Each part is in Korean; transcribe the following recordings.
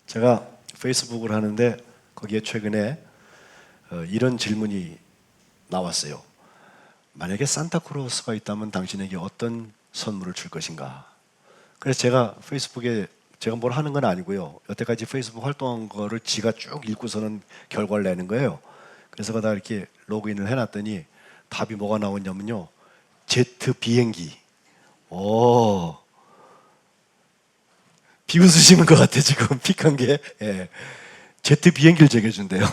제가 페이스북을 하는데 거기에 최근에 이런 질문이 나왔어요. 만약에 산타크로스가 있다면 당신에게 어떤 선물을 줄 것인가? 그래서 제가 페이스북에 제가 뭘 하는 건 아니고요. 여태까지 페이스북 활동한 거를 지가 쭉 읽고서는 결과를 내는 거예요. 그래서 거기다 이렇게 로그인을 해놨더니 답이 뭐가 나왔냐면요. 제트 비행기. 오, 비웃으시는 것 같아 지금 픽한 게. 예. 제트 비행기를 제게 준대요.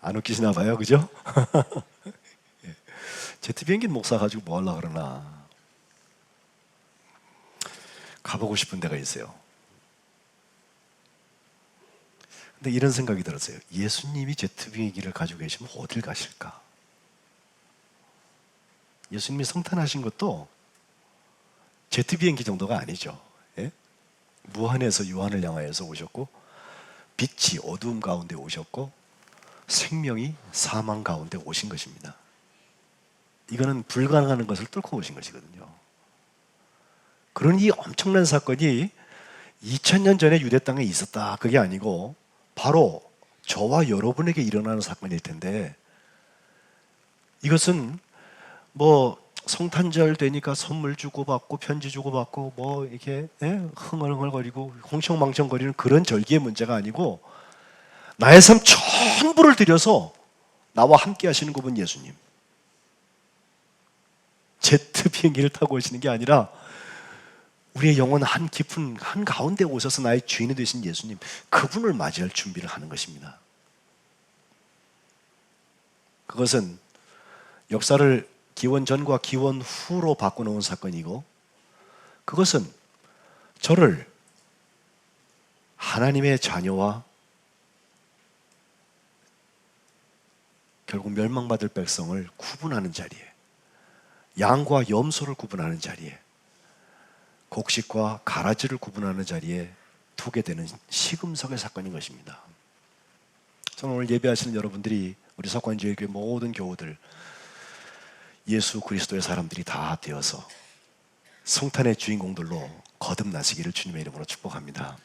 안 웃기시나 봐요, 그죠? 제트 비행기는 못 사가지고 뭐 하려고 그러나. 가보고 싶은 데가 있어요. 근데 이런 생각이 들었어요. 예수님이 제트 비행기를 가지고 계시면 어딜 가실까? 예수님이 성탄하신 것도 제트 비행기 정도가 아니죠. 예? 무한에서 유한을 향하여서 오셨고, 빛이 어두움 가운데 오셨고, 생명이 사망 가운데 오신 것입니다. 이거는 불가능한 것을 뚫고 오신 것이거든요. 그런 이 엄청난 사건이 2000년 전에 유대 땅에 있었다. 그게 아니고 바로 저와 여러분에게 일어나는 사건일 텐데, 이것은 뭐 성탄절 되니까 선물 주고받고 편지 주고받고 뭐 이렇게 흥얼흥얼거리고 홍청망청거리는 그런 절기의 문제가 아니고, 나의 삶 전부를 들여서 나와 함께 하시는 그분 예수님, 제트 비행기를 타고 오시는 게 아니라 우리의 영혼 한 깊은 한 가운데 오셔서 나의 주인이 되신 예수님, 그분을 맞이할 준비를 하는 것입니다. 그것은 역사를 기원 전과 기원 후로 바꿔놓은 사건이고, 그것은 저를 하나님의 자녀와 결국 멸망받을 백성을 구분하는 자리에, 양과 염소를 구분하는 자리에, 곡식과 가라지를 구분하는 자리에 두게 되는 시금석의 사건인 것입니다. 저는 오늘 예배하시는 여러분들이, 우리 석관주의교회 모든 교우들, 예수 그리스도의 사람들이 다 되어서 성탄의 주인공들로 거듭나시기를 주님의 이름으로 축복합니다.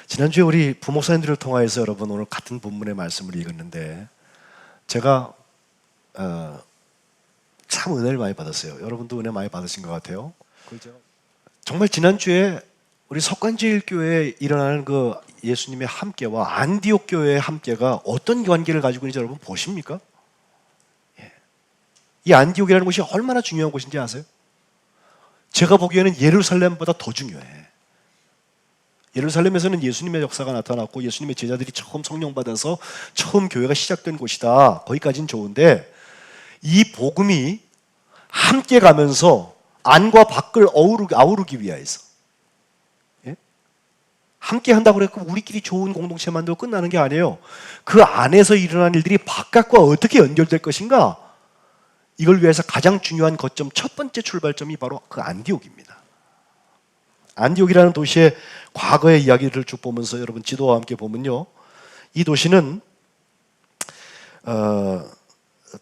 지난주에 우리 부목사님들을 통하여서 여러분 오늘 같은 본문의 말씀을 읽었는데, 제가 참 은혜를 많이 받았어요. 여러분도 은혜 많이 받으신 것 같아요. 정말 지난주에 우리 석관제일교회에 일어나는 그 예수님의 함께와 안디옥 교회의 함께가 어떤 관계를 가지고 있는지 여러분 보십니까? 이 안디옥이라는 곳이 얼마나 중요한 곳인지 아세요? 제가 보기에는 예루살렘보다 더 중요해. 예루살렘에서는 예수님의 역사가 나타났고 예수님의 제자들이 처음 성령 받아서 처음 교회가 시작된 곳이다. 거기까지는 좋은데, 이 복음이 함께 가면서 안과 밖을 아우르기 위하여서, 예? 함께 한다고 그랬고 우리끼리 좋은 공동체 만들고 끝나는 게 아니에요. 그 안에서 일어난 일들이 바깥과 어떻게 연결될 것인가, 이걸 위해서 가장 중요한 거점, 첫 번째 출발점이 바로 그 안디옥입니다. 안디옥이라는 도시의 과거의 이야기를 쭉 보면서 여러분 지도와 함께 보면요, 이 도시는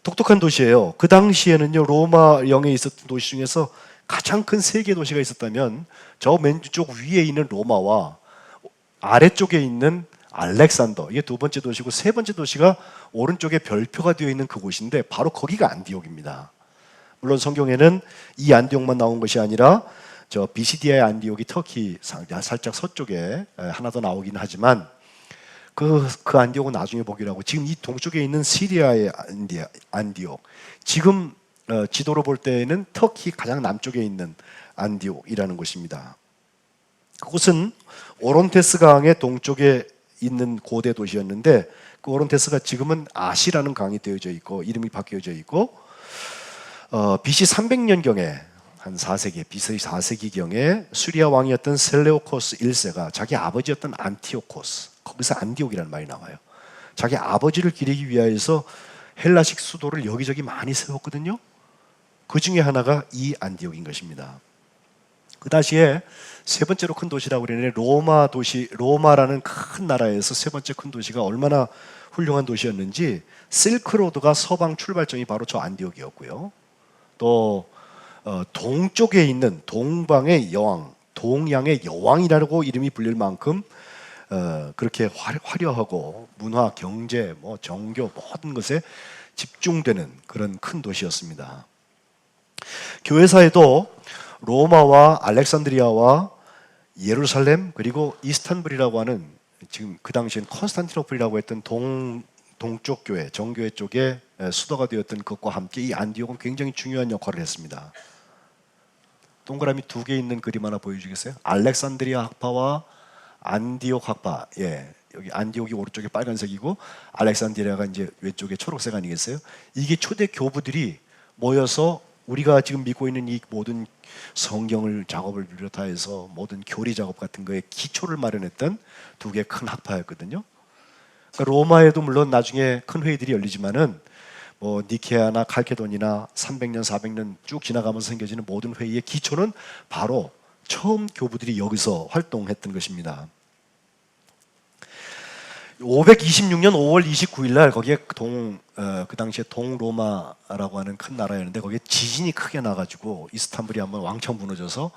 독특한 도시예요. 그 당시에는요, 로마 영에 있었던 도시 중에서 가장 큰 세계 도시가 있었다면 저 맨쪽 위에 있는 로마와 아래쪽에 있는 알렉산더, 이게 두 번째 도시고, 세 번째 도시가 오른쪽에 별표가 되어 있는 그곳인데 바로 거기가 안디옥입니다. 물론 성경에는 이 안디옥만 나온 것이 아니라 저 비시디아의 안디옥이 터키 살짝 서쪽에 하나 더 나오긴 하지만, 그 안디옥은 나중에 보기로 하고, 지금 이 동쪽에 있는 시리아의 안디옥, 지금 지도로 볼 때에는 터키 가장 남쪽에 있는 안디옥이라는 곳입니다. 그곳은 오론테스 강의 동쪽에 있는 고대 도시였는데, 그 오론테스가 지금은 아시라는 강이 되어져 있고 이름이 바뀌어져 있고, BC 300년경에 한 4세기, BC 4세기경에 수리아 왕이었던 셀레오코스 1세가 자기 아버지였던 안티오코스, 거기서 안디옥이라는 말이 나와요. 자기 아버지를 기리기 위하여서 헬라식 수도를 여기저기 많이 세웠거든요. 그 중에 하나가 이 안디옥인 것입니다. 그 당시에 세 번째로 큰 도시라고 그러는데, 로마라는 큰 나라에서 세 번째 큰 도시가 얼마나 훌륭한 도시였는지, 실크로드가 서방 출발점이 바로 저 안디옥이었고요. 또 동쪽에 있는 동방의 여왕, 동양의 여왕이라고 이름이 불릴 만큼 그렇게 화려하고 문화, 경제, 뭐 종교 모든 것에 집중되는 그런 큰 도시였습니다. 교회사에도 로마와 알렉산드리아와 예루살렘 그리고 이스탄불이라고 하는 지금 그 당시엔 콘스탄티노플이라고 했던 동쪽 교회, 정교회 쪽에 수도가 되었던 것과 함께 이 안디옥은 굉장히 중요한 역할을 했습니다. 동그라미 2개 있는 그림 하나 보여주겠어요? 알렉산드리아 학파와 안디옥 학파. 예, 여기 안디옥이 오른쪽에 빨간색이고 알렉산드리아가 이제 왼쪽에 초록색 아니겠어요? 이게 초대 교부들이 모여서 우리가 지금 믿고 있는 이 모든 성경을 작업을 비롯해서 모든 교리 작업 같은 거에 기초를 마련했던 2개 큰 학파였거든요. 그러니까 로마에도 물론 나중에 큰 회의들이 열리지만은 뭐 니케아나 칼케돈이나 300년, 400년 쭉 지나가면서 생겨지는 모든 회의의 기초는 바로 처음 교부들이 여기서 활동했던 것입니다. 526년 5월 29일 날 거기에 그 당시에 동로마라고 하는 큰 나라였는데 거기에 지진이 크게 나가지고 이스탄불이 한번 왕창 무너져서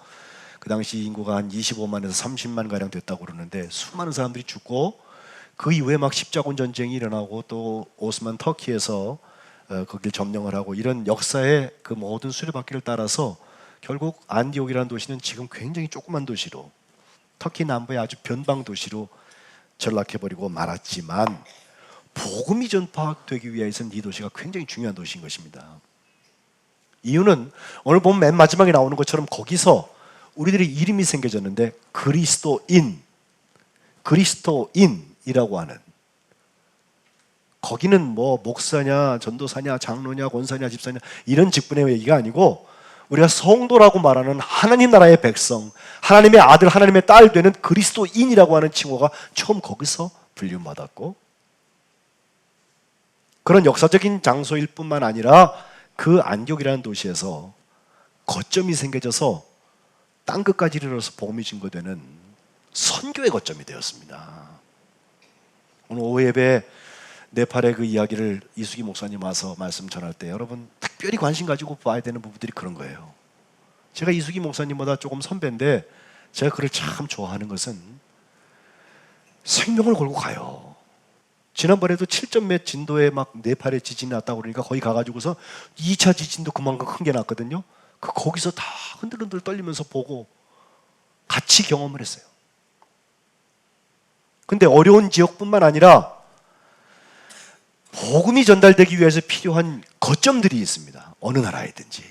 그 당시 인구가 한 25만에서 30만 가량 됐다고 그러는데 수많은 사람들이 죽고 그 이후에 막 십자군 전쟁이 일어나고 또 오스만 터키에서 거길 점령을 하고 이런 역사의 그 모든 수레바퀴를 따라서 결국 안디옥이라는 도시는 지금 굉장히 조그만 도시로 터키 남부의 아주 변방 도시로 전락해버리고 말았지만 복음이 전파되기 위해서는 이 도시가 굉장히 중요한 도시인 것입니다. 이유는 오늘 보면 맨 마지막에 나오는 것처럼 거기서 우리들의 이름이 생겨졌는데 그리스도인이라고 하는 거기는 뭐 목사냐 전도사냐 장로냐 권사냐 집사냐 이런 직분의 얘기가 아니고 우리가 성도라고 말하는 하나님 나라의 백성, 하나님의 아들, 하나님의 딸 되는 그리스도인이라고 하는 칭호가 처음 거기서 불림받았고 그런 역사적인 장소일 뿐만 아니라 그 안디옥이라는 도시에서 거점이 생겨져서 땅끝까지 이르러서 복음이 증거되는 선교의 거점이 되었습니다. 오늘 오후 예배 네팔의 그 이야기를 이수기 목사님 와서 말씀 전할 때 여러분 특별히 관심 가지고 봐야 되는 부분들이 그런 거예요. 제가 이수기 목사님보다 조금 선배인데 제가 그를 참 좋아하는 것은 생명을 걸고 가요. 지난번에도 7점 몇 진도에 막 네팔에 지진이 났다고 그러니까 거기 가가지고서 2차 지진도 그만큼 큰 게 났거든요. 거기서 다 흔들흔들 떨리면서 보고 같이 경험을 했어요. 근데 어려운 지역뿐만 아니라 복음이 전달되기 위해서 필요한 거점들이 있습니다. 어느 나라에든지.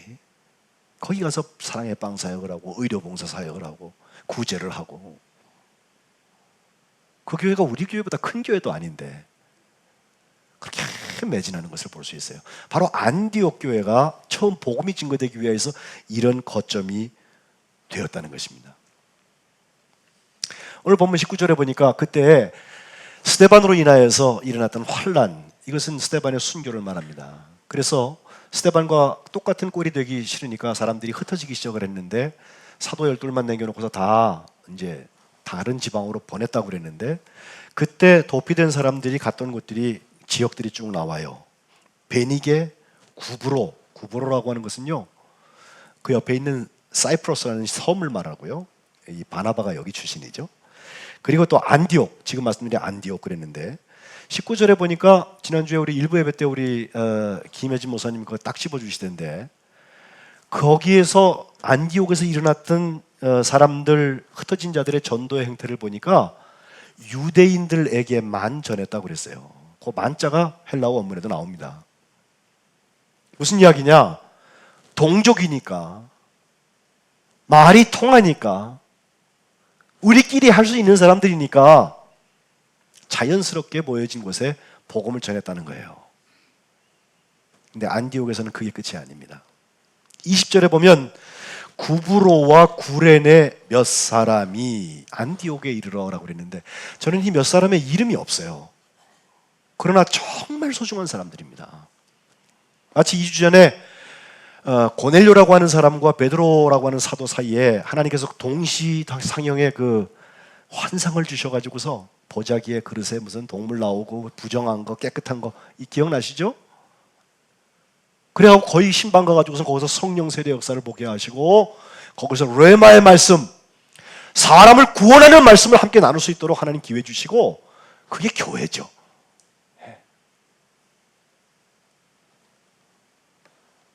거기 가서 사랑의 빵 사역을 하고 의료봉사 사역을 하고 구제를 하고 그 교회가 우리 교회보다 큰 교회도 아닌데 그렇게 매진하는 것을 볼 수 있어요. 바로 안디옥 교회가 처음 복음이 증거되기 위해서 이런 거점이 되었다는 것입니다. 오늘 본문 19절에 보니까 그때 스데반으로 인하여서 일어났던 환란, 이것은 스데반의 순교를 말합니다. 그래서 스데반과 똑같은 꼴이 되기 싫으니까 사람들이 흩어지기 시작을 했는데 사도 12만 남겨놓고서 다 이제 다른 지방으로 보냈다고 그랬는데 그때 도피된 사람들이 갔던 곳들이 지역들이 쭉 나와요. 베니게, 구브로라고 하는 것은요 그 옆에 있는 사이프러스라는 섬을 말하고요. 이 바나바가 여기 출신이죠. 그리고 또 안디옥, 지금 말씀드린 안디옥 그랬는데 19절에 보니까 지난주에 우리 일부 예배 때 우리 김혜진 목사님 그거 딱 짚어주시던데 거기에서 안디옥에서 일어났던 사람들 흩어진 자들의 전도의 행태를 보니까 유대인들에게만 전했다고 그랬어요. 그 만자가 헬라어 원문에도 나옵니다. 무슨 이야기냐? 동족이니까 말이 통하니까 우리끼리 할 수 있는 사람들이니까 자연스럽게 모여진 곳에 복음을 전했다는 거예요. 근데 안디옥에서는 그게 끝이 아닙니다. 20절에 보면 구브로와 구레네 몇 사람이 안디옥에 이르러라고 그랬는데 저는 이 몇 사람의 이름이 없어요. 그러나 정말 소중한 사람들입니다. 마치 2주 전에 고넬료라고 하는 사람과 베드로라고 하는 사도 사이에 하나님께서 동시상영의 그 환상을 주셔가지고서 보자기에 그릇에 무슨 동물 나오고 부정한 거 깨끗한 거 이 기억나시죠? 그래갖고 거의 신방 가가지고서 거기서 성령 세례 역사를 보게 하시고 거기서 레마의 말씀 사람을 구원하는 말씀을 함께 나눌 수 있도록 하나님 기회 주시고, 그게 교회죠.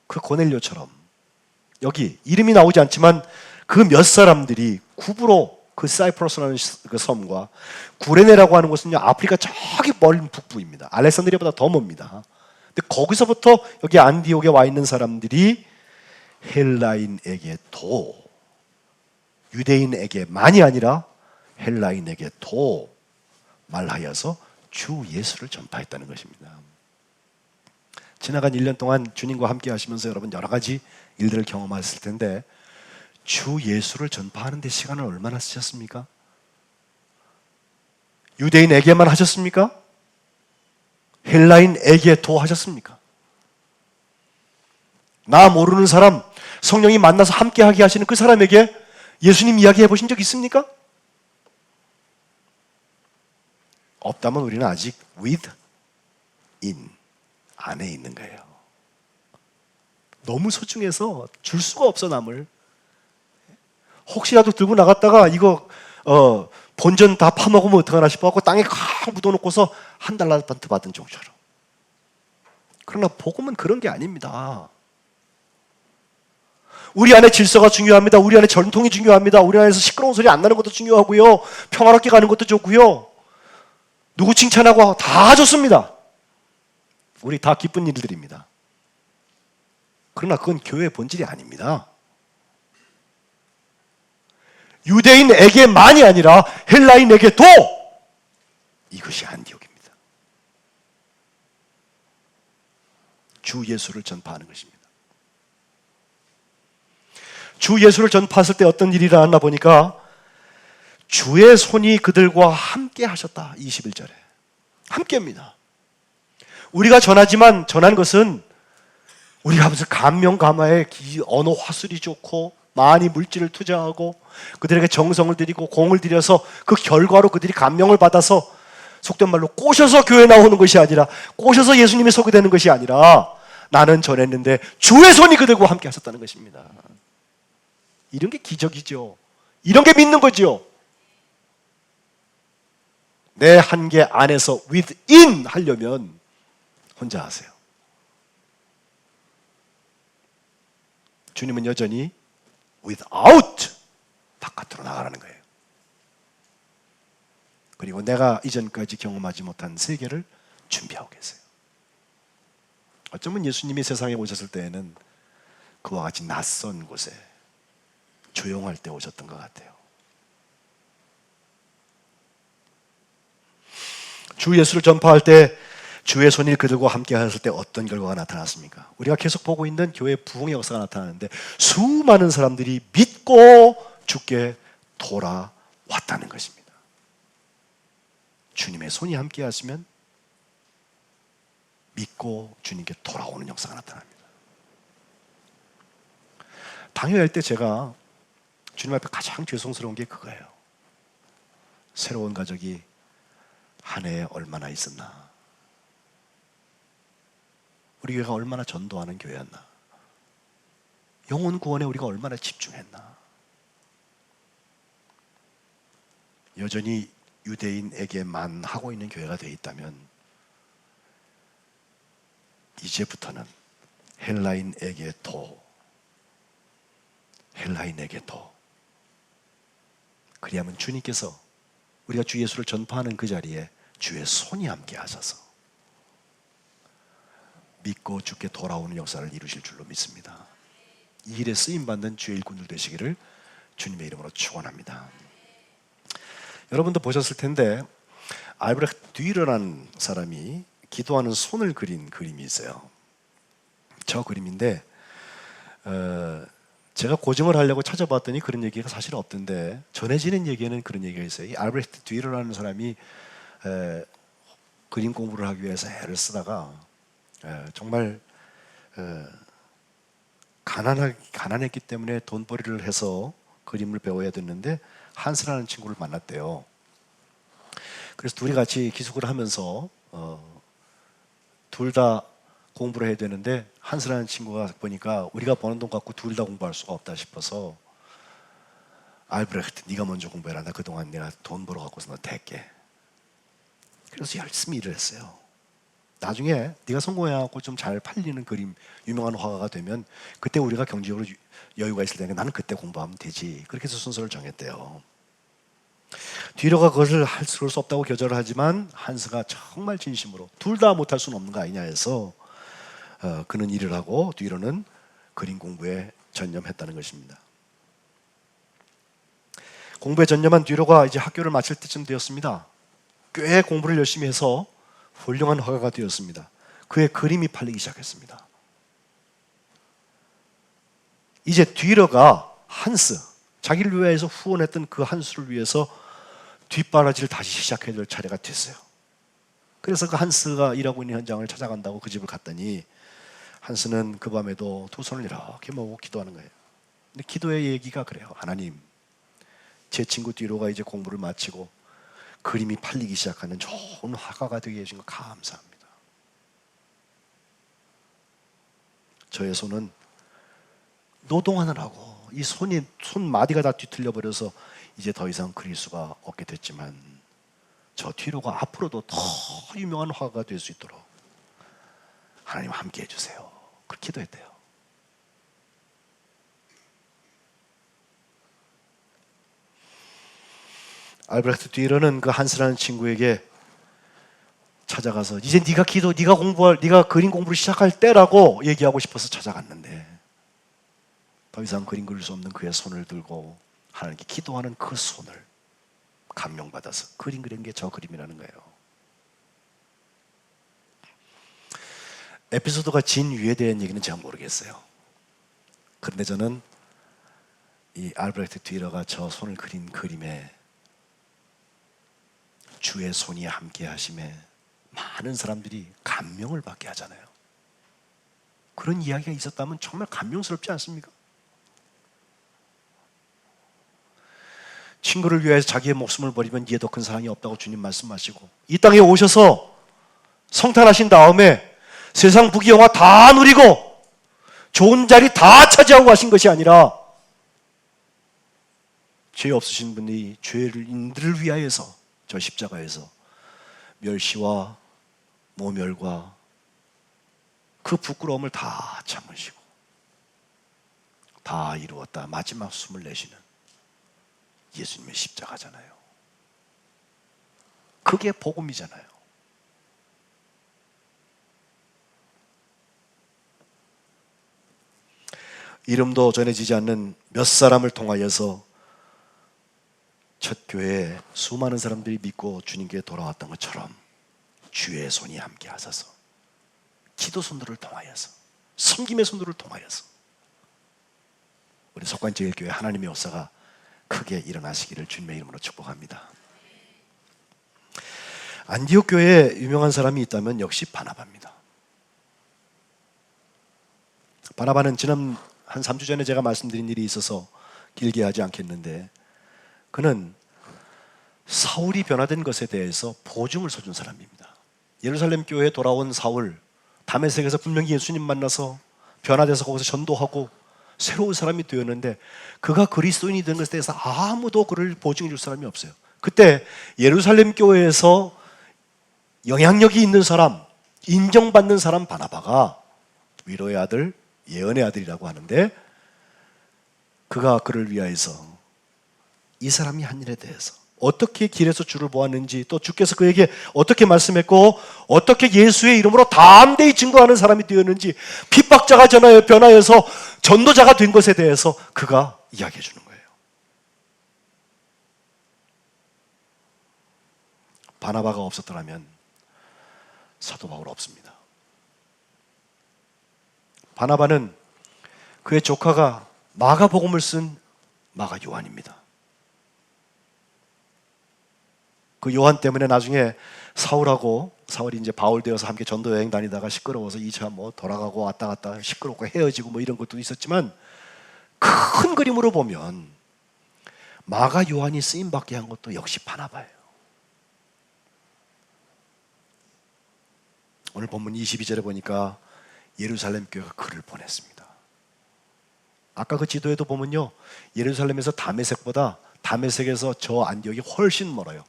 그 고넬료처럼 여기 이름이 나오지 않지만 그 몇 사람들이 구부로 그 사이프러스라는 그 섬과 구레네라고 하는 곳은요, 아프리카 저기 멀리 북부입니다. 알렉산드리아보다 더 멉니다. 근데 거기서부터 여기 안디옥에 와 있는 사람들이 헬라인에게도, 유대인에게만이 아니라 헬라인에게도 말하여서 주 예수를 전파했다는 것입니다. 지나간 1년 동안 주님과 함께 하시면서 여러분 여러 가지 일들을 경험하셨을 텐데, 주 예수를 전파하는 데 시간을 얼마나 쓰셨습니까? 유대인에게만 하셨습니까? 헬라인에게도 하셨습니까? 나 모르는 사람, 성령이 만나서 함께하게 하시는 그 사람에게 예수님 이야기해 보신 적 있습니까? 없다면 우리는 아직 within, 안에 있는 거예요. 너무 소중해서 줄 수가 없어, 남을. 혹시라도 들고 나갔다가 이거 본전 다 파먹으면 어떡하나 싶어갖고 땅에 칵 묻어놓고서 한 달란트 받은 종처럼. 그러나 복음은 그런 게 아닙니다. 우리 안에 질서가 중요합니다. 우리 안에 전통이 중요합니다. 우리 안에서 시끄러운 소리 안 나는 것도 중요하고요. 평화롭게 가는 것도 좋고요. 누구 칭찬하고 다 좋습니다. 우리 다 기쁜 일들입니다. 그러나 그건 교회의 본질이 아닙니다. 유대인에게만이 아니라 헬라인에게도 이것이 안디옥입니다. 주 예수를 전파하는 것입니다. 주 예수를 전파했을 때 어떤 일이 일어났나 보니까 주의 손이 그들과 함께 하셨다. 21절에 함께입니다. 우리가 전하지만 전한 것은 우리가 무슨 감명감화에 언어 화술이 좋고 많이 물질을 투자하고 그들에게 정성을 들이고 공을 들여서 그 결과로 그들이 감명을 받아서 속된 말로 꼬셔서 교회 나오는 것이 아니라, 꼬셔서 예수님이 소개되는 것이 아니라, 나는 전했는데 주의 손이 그들과 함께 하셨다는 것입니다. 이런 게 기적이죠. 이런 게 믿는 거죠. 내 한계 안에서 within 하려면 혼자 하세요. 주님은 여전히 without, 바깥으로 나가라는 거예요. 그리고 내가 이전까지 경험하지 못한 세계를 준비하고 계세요. 어쩌면 예수님이 세상에 오셨을 때에는 그와 같이 낯선 곳에 조용할 때 오셨던 것 같아요. 주 예수를 전파할 때 주의 손이 그들과 함께 하셨을 때 어떤 결과가 나타났습니까? 우리가 계속 보고 있는 교회의 부흥의 역사가 나타나는데, 수많은 사람들이 믿고 주께 돌아왔다는 것입니다. 주님의 손이 함께 하시면 믿고 주님께 돌아오는 역사가 나타납니다. 당회할 때 제가 주님 앞에 가장 죄송스러운 게 그거예요. 새로운 가족이 한 해에 얼마나 있었나, 우리 교회가 얼마나 전도하는 교회였나, 영혼 구원에 우리가 얼마나 집중했나. 여전히 유대인에게만 하고 있는 교회가 되어 있다면, 이제부터는 헬라인에게도, 그리하면 주님께서 우리가 주 예수를 전파하는 그 자리에 주의 손이 함께 하셔서 믿고 주께 돌아오는 역사를 이루실 줄로 믿습니다. 이 일에 쓰임받는 주의 일꾼들 되시기를 주님의 이름으로 축원합니다. 여러분도 보셨을 텐데, 알브레흐트 듀이러라는 사람이 기도하는 손을 그린 그림이 있어요. 저 그림인데 제가 고증을 하려고 찾아봤더니 그런 얘기가 사실 없던데, 전해지는 얘기에는 그런 얘기가 있어요. 이 알브레흐트 듀이러라는 사람이 그림 공부를 하기 위해서 애를 쓰다가 정말 가난했기 때문에 돈벌이를 해서 그림을 배워야 됐는데 한스라는 친구를 만났대요. 그래서 둘이 같이 기숙을 하면서 둘 다 공부를 해야 되는데, 한스라는 친구가 보니까 우리가 버는 돈 갖고 둘 다 공부할 수가 없다 싶어서 알브레흐트, 네가 먼저 공부해라. 나 그동안 내가 돈 벌어갖고서 너 댈게. 그래서 열심히 일을 했어요. 나중에 네가 성공해갖고 좀 잘 팔리는 그림, 유명한 화가가 되면 그때 우리가 경제적으로 여유가 있을 테니까 나는 그때 공부하면 되지. 그렇게 해서 순서를 정했대요. 뒤로가 그것을 할 수 없다고 겨절을 하지만 한스가 정말 진심으로 둘 다 못할 수는 없는 거 아니냐 해서 그는 일을 하고 뒤로는 그림 공부에 전념했다는 것입니다. 공부에 전념한 뒤로가 이제 학교를 마칠 때쯤 되었습니다. 꽤 공부를 열심히 해서 훌륭한 화가가 되었습니다. 그의 그림이 팔리기 시작했습니다. 이제 뒤로가 한스, 자기를 위해서 후원했던 그 한스를 위해서 뒷바라지를 다시 시작해야 될 차례가 됐어요. 그래서 그 한스가 일하고 있는 현장을 찾아간다고 그 집을 갔더니 한스는 그 밤에도 두 손을 이렇게 모으고 기도하는 거예요. 근데 기도의 얘기가 그래요. 하나님, 제 친구 뒤로가 이제 공부를 마치고 그림이 팔리기 시작하는 좋은 화가가 되게 해주신 거 감사합니다. 저의 손은 노동하느라고 이 손마디가 다 뒤틀려 버려서 이제 더 이상 그릴 수가 없게 됐지만 저 뒤로가 앞으로도 더 유명한 화가가 될 수 있도록 하나님 함께 해주세요. 그렇게 기도했대요. 알브레흐트 뒤로는 그 한스라는 친구에게 찾아가서 이제 네가 네가 그림 공부를 시작할 때라고 얘기하고 싶어서 찾아갔는데 더 이상 그림 그릴 수 없는 그의 손을 들고 하나님께 기도하는 그 손을 감명받아서 그림 그린 게 저 그림이라는 거예요. 에피소드가 진 위에 대한 얘기는 제가 모르겠어요. 그런데 저는 이 알브레흐트 뒤로가 저 손을 그린 그림에 주의 손이 함께 하심에 많은 사람들이 감명을 받게 하잖아요. 그런 이야기가 있었다면 정말 감명스럽지 않습니까? 친구를 위해서 자기의 목숨을 버리면 이에 더 큰 사랑이 없다고 주님 말씀하시고 이 땅에 오셔서 성탄하신 다음에 세상 부귀영화 다 누리고 좋은 자리 다 차지하고 가신 것이 아니라 죄 없으신 분이 죄인들을 위하여서 저 십자가에서 멸시와 모멸과 그 부끄러움을 다 참으시고 다 이루었다 마지막 숨을 내쉬는 예수님의 십자가잖아요. 그게 복음이잖아요. 이름도 전해지지 않는 몇 사람을 통하여서 첫 교회에 수많은 사람들이 믿고 주님께 돌아왔던 것처럼 주의 손이 함께 하셔서 기도 손들을 통하여서 섬김의 손들을 통하여서 우리 석관제일교회 하나님의 역사가 크게 일어나시기를 주님의 이름으로 축복합니다. 안디옥 교회에 유명한 사람이 있다면 역시 바나바입니다. 바나바는 지난 한 3주 전에 제가 말씀드린 일이 있어서 길게 하지 않겠는데 그는 사울이 변화된 것에 대해서 보증을 서준 사람입니다. 예루살렘 교회에 돌아온 사울, 다메섹에서 분명히 예수님 만나서 변화돼서 거기서 전도하고 새로운 사람이 되었는데 그가 그리스도인이 된 것에 대해서 아무도 그를 보증해 줄 사람이 없어요. 그때 예루살렘 교회에서 영향력이 있는 사람, 인정받는 사람 바나바가 위로의 아들, 예언의 아들이라고 하는데 그가 그를 위하여서 이 사람이 한 일에 대해서 어떻게 길에서 주를 보았는지 또 주께서 그에게 어떻게 말씀했고 어떻게 예수의 이름으로 담대히 증거하는 사람이 되었는지 핍박자가 변화해서 전도자가 된 것에 대해서 그가 이야기해 주는 거예요. 바나바가 없었더라면 사도 바울 없습니다. 바나바는 그의 조카가 마가복음을 쓴 마가 요한입니다. 그 요한 때문에 나중에 사울이 이제 바울 되어서 함께 전도 여행 다니다가 시끄러워서 2차 돌아가고 왔다 갔다 시끄럽고 헤어지고 이런 것도 있었지만 큰 그림으로 보면 마가 요한이 쓰임 받게 한 것도 역시 바나바예요. 오늘 본문 22절에 보니까 예루살렘 교회가 글을 보냈습니다. 아까 그 지도에도 보면요, 예루살렘에서 다메섹보다 다메섹에서 저 안디옥이 훨씬 멀어요.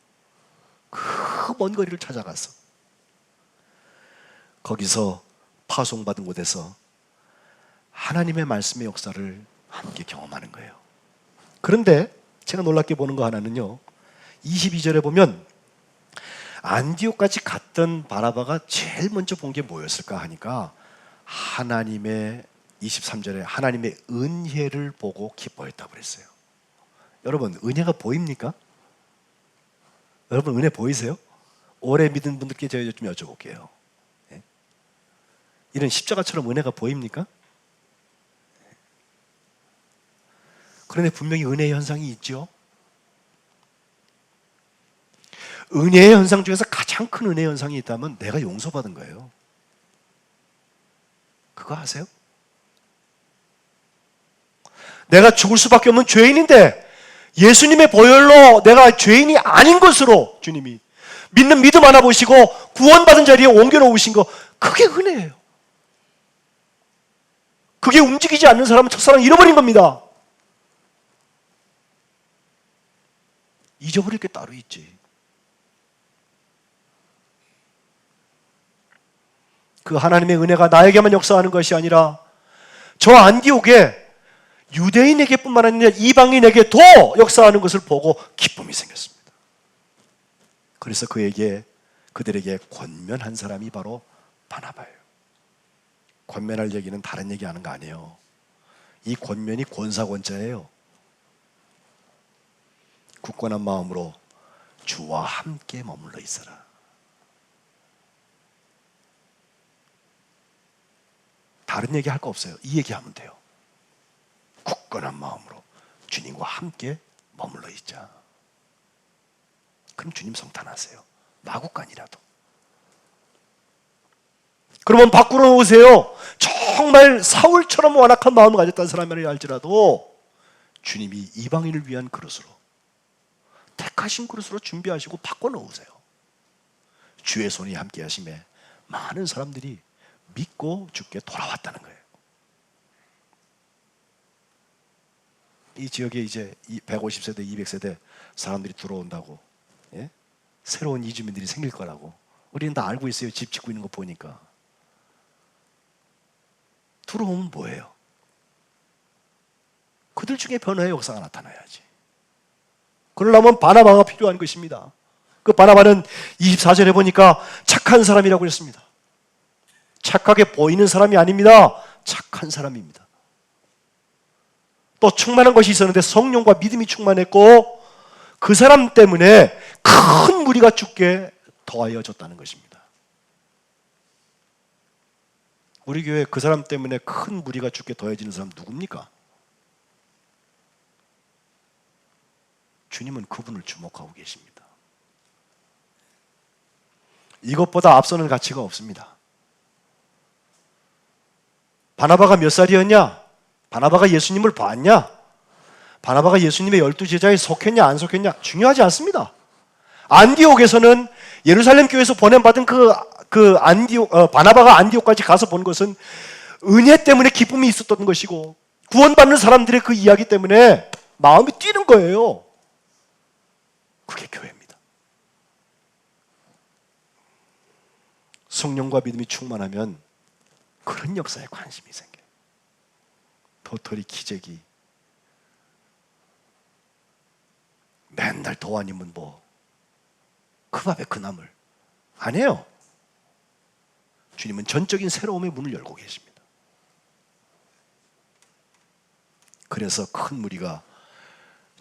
그 먼 거리를 찾아가서 거기서 파송받은 곳에서 하나님의 말씀의 역사를 함께 경험하는 거예요. 그런데 제가 놀랍게 보는 거 하나는요, 22절에 보면 안디옥까지 갔던 바나바가 제일 먼저 본 게 뭐였을까 하니까 하나님의 23절에 하나님의 은혜를 보고 기뻐했다고 그랬어요. 여러분, 은혜가 보입니까? 여러분, 은혜 보이세요? 오래 믿은 분들께 제가 좀 여쭤볼게요. 예? 이런 십자가처럼 은혜가 보입니까? 그런데 분명히 은혜의 현상이 있죠. 은혜의 현상 중에서 가장 큰 은혜의 현상이 있다면 내가 용서받은 거예요. 그거 아세요? 내가 죽을 수밖에 없는 죄인인데 예수님의 보혈로 내가 죄인이 아닌 것으로 주님이 믿는 믿음 하나 보시고 구원받은 자리에 옮겨놓으신 거, 그게 은혜예요. 그게 움직이지 않는 사람은 첫사랑 잃어버린 겁니다. 잊어버릴 게 따로 있지. 그 하나님의 은혜가 나에게만 역사하는 것이 아니라 저 안디옥에 유대인에게뿐만 아니라 이방인에게도 역사하는 것을 보고 기쁨이 생겼습니다. 그래서 그들에게 권면한 사람이 바로 바나바예요. 권면할 얘기는 다른 얘기하는 거 아니에요. 이 권면이 권사권자예요. 굳건한 마음으로 주와 함께 머물러 있어라. 다른 얘기 할 거 없어요. 이 얘기하면 돼요. 굳건한 마음으로 주님과 함께 머물러 있자. 그럼 주님 성탄하세요. 마구간이라도. 그러면 밖으로 나오세요. 정말 사울처럼 완악한 마음을 가졌다는 사람이라 할지라도 주님이 이방인을 위한 그릇으로, 택하신 그릇으로 준비하시고 바꿔놓으세요. 주의 손이 함께 하심에 많은 사람들이 믿고 주께 돌아왔다는 거예요. 이 지역에 이제 150세대, 200세대 사람들이 들어온다고, 예? 새로운 이주민들이 생길 거라고 우리는 다 알고 있어요. 집 짓고 있는 거 보니까. 들어오면 뭐예요? 그들 중에 변화의 역사가 나타나야지. 그러려면 바나바가 필요한 것입니다. 그 바나바는 24절에 보니까 착한 사람이라고 했습니다. 착하게 보이는 사람이 아닙니다. 착한 사람입니다. 또 충만한 것이 있었는데 성령과 믿음이 충만했고 그 사람 때문에 큰 무리가 죽게 더하여졌다는 것입니다. 우리 교회 그 사람 때문에 큰 무리가 죽게 더해지는 사람 누굽니까? 주님은 그분을 주목하고 계십니다. 이것보다 앞서는 가치가 없습니다. 바나바가 몇 살이었냐? 바나바가 예수님을 봤냐? 바나바가 예수님의 12제자에 속했냐 안 속했냐? 중요하지 않습니다. 안디옥에서는 예루살렘 교회에서 보냄받은 바나바가 안디옥까지 가서 본 것은 은혜 때문에 기쁨이 있었던 것이고 구원받는 사람들의 그 이야기 때문에 마음이 뛰는 거예요. 그게 교회입니다. 성령과 믿음이 충만하면 그런 역사에 관심이 생겨요. 도토리 기재기 맨날 도안이면 그 밥에 그 나물 아니에요. 주님은 전적인 새로움의 문을 열고 계십니다. 그래서 큰 무리가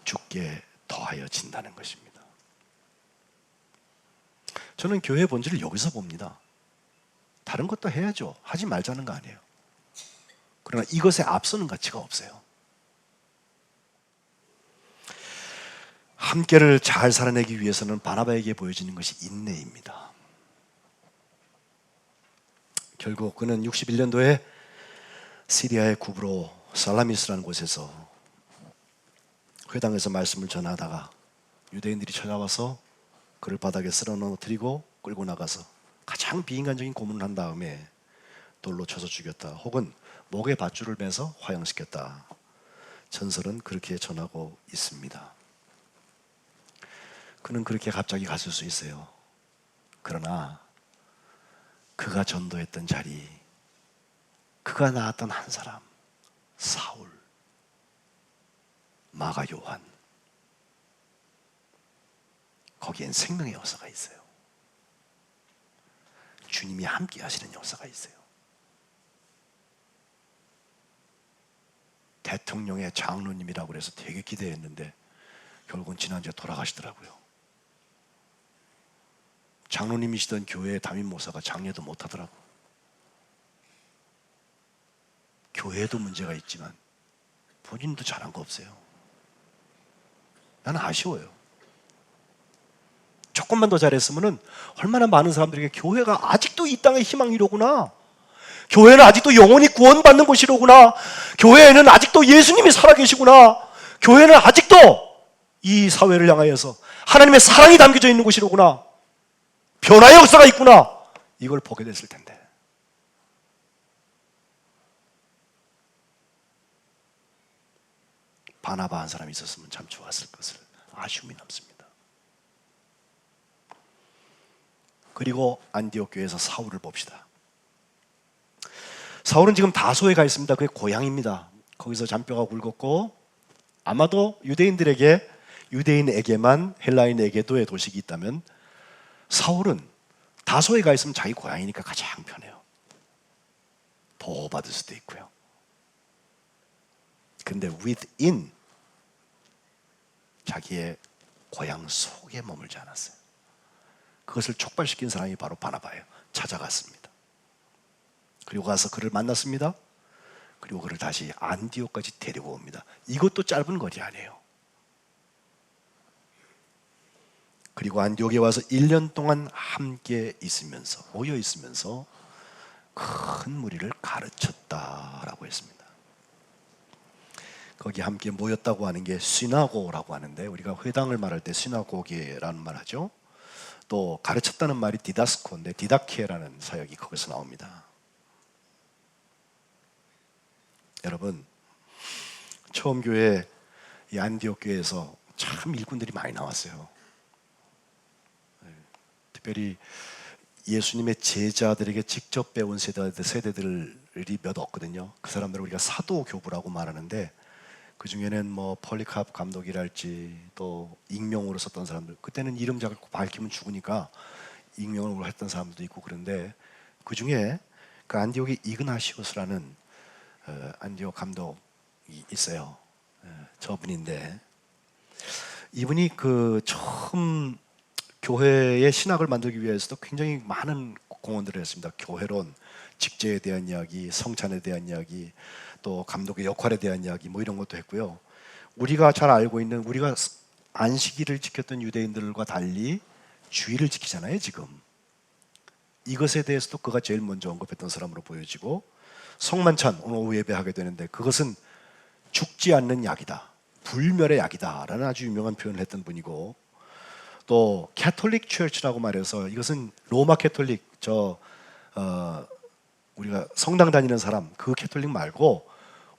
죽게 더하여진다는 것입니다. 저는 교회의 본질을 여기서 봅니다. 다른 것도 해야죠. 하지 말자는 거 아니에요. 그러나 이것에 앞서는 가치가 없어요. 함께를 잘 살아내기 위해서는 바나바에게 보여지는 것이 인내입니다. 결국 그는 61년도에 시리아의 구브로 살라미스라는 곳에서 회당에서 말씀을 전하다가 유대인들이 찾아와서 그를 바닥에 쓸어 넘어뜨리고 끌고 나가서 가장 비인간적인 고문을 한 다음에 돌로 쳐서 죽였다, 혹은 목에 밧줄을 매서 화형시켰다. 전설은 그렇게 전하고 있습니다. 그는 그렇게 갑자기 갔을 수 있어요. 그러나 그가 전도했던 자리, 그가 낳았던 한 사람, 사울, 마가 요한, 거기엔 생명의 역사가 있어요. 주님이 함께 하시는 역사가 있어요. 대통령의 장로님이라고 해서 되게 기대했는데 결국은 지난주에 돌아가시더라고요. 장로님이시던 교회의 담임 목사가 장례도 못하더라고. 교회에도 문제가 있지만 본인도 잘한 거 없어요. 나는 아쉬워요. 조금만 더 잘했으면 얼마나 많은 사람들에게 교회가 아직도 이 땅의 희망이로구나, 교회는 아직도 영혼이 구원받는 곳이로구나, 교회에는 아직도 예수님이 살아계시구나, 교회는 아직도 이 사회를 향하여서 하나님의 사랑이 담겨져 있는 곳이로구나, 변화의 역사가 있구나, 이걸 보게 됐을 텐데. 바나바 한 사람이 있었으면 참 좋았을 것을 아쉬움이 남습니다. 그리고 안디옥 교회에서 사울을 봅시다. 사울은 지금 다소에 가 있습니다. 그게 고향입니다. 거기서 잔뼈가 굵었고 아마도 유대인에게만, 헬라인에게도의 도식이 있다면 사울은 다소에 가 있으면 자기 고향이니까 가장 편해요. 보호받을 수도 있고요. 근데 within, 자기의 고향 속에 머물지 않았어요. 그것을 촉발시킨 사람이 바로 바나바예요. 찾아갔습니다. 그리고 가서 그를 만났습니다. 그리고 그를 다시 안디옥까지 데리고 옵니다. 이것도 짧은 거리 아니에요. 그리고 안디옥에 와서 1년 동안 함께 있으면서, 모여 있으면서 큰 무리를 가르쳤다라고 했습니다. 거기 함께 모였다고 하는 게 시나고라고 하는데, 우리가 회당을 말할 때 시나고게라는 말 하죠. 또 가르쳤다는 말이 디다스코인데 디다케라는 사역이 거기서 나옵니다. 여러분, 처음 교회 이 안디옥 교회에서 참 일꾼들이 많이 나왔어요. 특별히 예수님의 제자들에게 직접 배운 세대들이 몇 없거든요. 그 사람들을 우리가 사도 교부라고 말하는데, 그 중에는 뭐 폴리캅 감독이랄지 또 익명으로 썼던 사람들, 그때는 이름 자꾸 밝히면 죽으니까 익명으로 했던 사람들도 있고, 그런데 그 중에 그 안디옥의 이그나시오스라는 안디옥 감독이 있어요. 저분인데, 이분이 그 처음 교회의 신학을 만들기 위해서도 굉장히 많은 공헌들을 했습니다. 교회론, 직제에 대한 이야기, 성찬에 대한 이야기, 또 감독의 역할에 대한 이야기, 뭐 이런 것도 했고요. 우리가 잘 알고 있는, 우리가 안식일을 지켰던 유대인들과 달리 주일을 지키잖아요 지금. 이것에 대해서도 그가 제일 먼저 언급했던 사람으로 보여지고, 성만찬 오늘 오후 예배하게 되는데 그것은 죽지 않는 약이다, 불멸의 약이다 라는 아주 유명한 표현을 했던 분이고, 또 캐톨릭 처치라고 말해서 이것은 로마 캐톨릭, 우리가 성당 다니는 사람, 그 캐톨릭 말고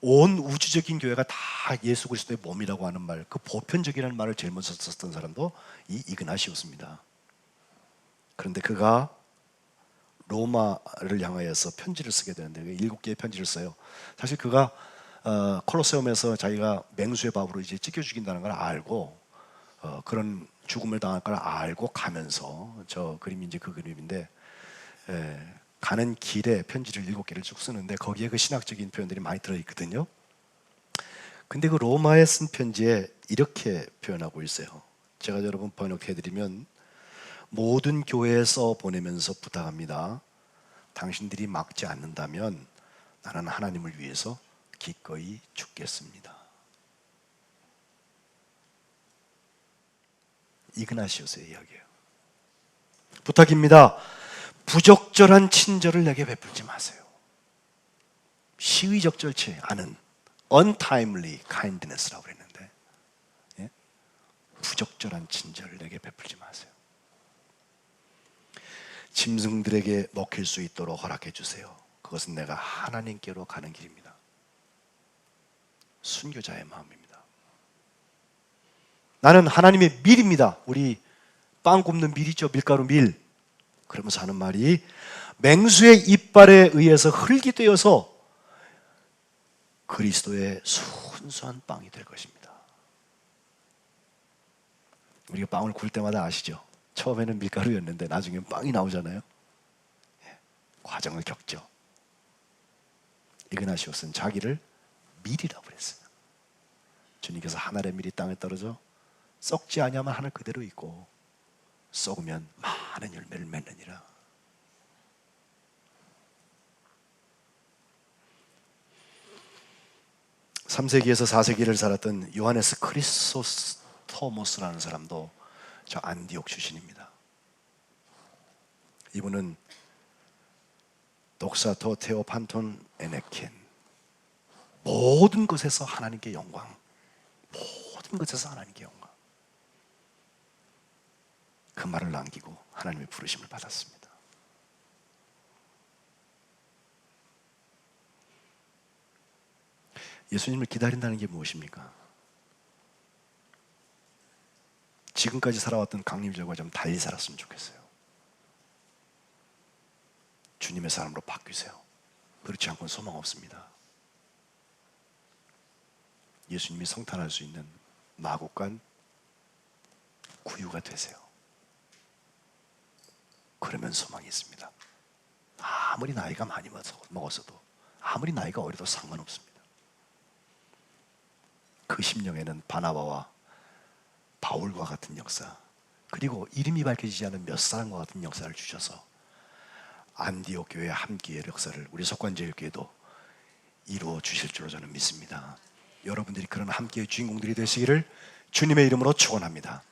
온 우주적인 교회가 다 예수 그리스도의 몸이라고 하는 말, 그 보편적이라는 말을 제일 먼저 썼던 사람도 이 이그나시오스입니다. 그런데 그가 로마를 향하여서 편지를 쓰게 되는데 7개의 편지를 써요. 사실 그가 콜로세움에서 자기가 맹수의 밥으로 이제 찢겨 죽인다는 걸 알고, 그런 죽음을 당할 걸 알고 가면서, 저 그림이 이제 그 그림인데, 가는 길에 편지를 7개를 쭉 쓰는데 거기에 그 신학적인 표현들이 많이 들어있거든요. 근데 그 로마에 쓴 편지에 이렇게 표현하고 있어요. 제가 여러분 번역해드리면, 모든 교회에 써 보내면서 부탁합니다. 당신들이 막지 않는다면 나는 하나님을 위해서 기꺼이 죽겠습니다. 이그나시오스의 이야기예요. 부탁입니다. 부적절한 친절을 내게 베풀지 마세요. 시의적절치 않은 untimely kindness라고 그랬는데, 예? 부적절한 친절을 내게 베풀지 마세요. 짐승들에게 먹힐 수 있도록 허락해 주세요. 그것은 내가 하나님께로 가는 길입니다. 순교자의 마음입니다. 나는 하나님의 밀입니다. 우리 빵 굽는 밀 있죠? 밀가루 밀. 그러면서 하는 말이 맹수의 이빨에 의해서 흙이 되어서 그리스도의 순수한 빵이 될 것입니다. 우리가 빵을 굴 때마다 아시죠? 처음에는 밀가루였는데 나중엔 빵이 나오잖아요. 과정을 겪죠. 이그나시오스는 자기를 밀이라고 그랬어요. 주님께서 하늘의 밀이 땅에 떨어져 썩지 아니하면 하늘 그대로 있고 썩으면 많은 열매를 맺느니라. (3세기에서 4세기를) 살았던 요하네스 크리소스토모스라는 사람도 저 안디옥 출신입니다. 이분은 독사토 테오판톤 에네켄, 모든 것에서 하나님께 영광, 모든 것에서 하나님께 영광, 그 말을 남기고 하나님의 부르심을 받았습니다. 예수님을 기다린다는 게 무엇입니까? 지금까지 살아왔던 강림절과 좀 달리 살았으면 좋겠어요. 주님의 사람으로 바뀌세요. 그렇지 않고는 소망 없습니다. 예수님이 성탄할 수 있는 마곡간 구유가 되세요. 그러면 소망이 있습니다. 아무리 나이가 많이 먹었어도, 아무리 나이가 어려도 상관없습니다. 그 심령에는 바나바와 바울과 같은 역사, 그리고 이름이 밝혀지지 않은 몇 사람과 같은 역사를 주셔서 안디옥 교회의 함께의 역사를 우리 석관제일교회도 이루어 주실 줄로 저는 믿습니다. 여러분들이 그런 함께의 주인공들이 되시기를 주님의 이름으로 축원합니다.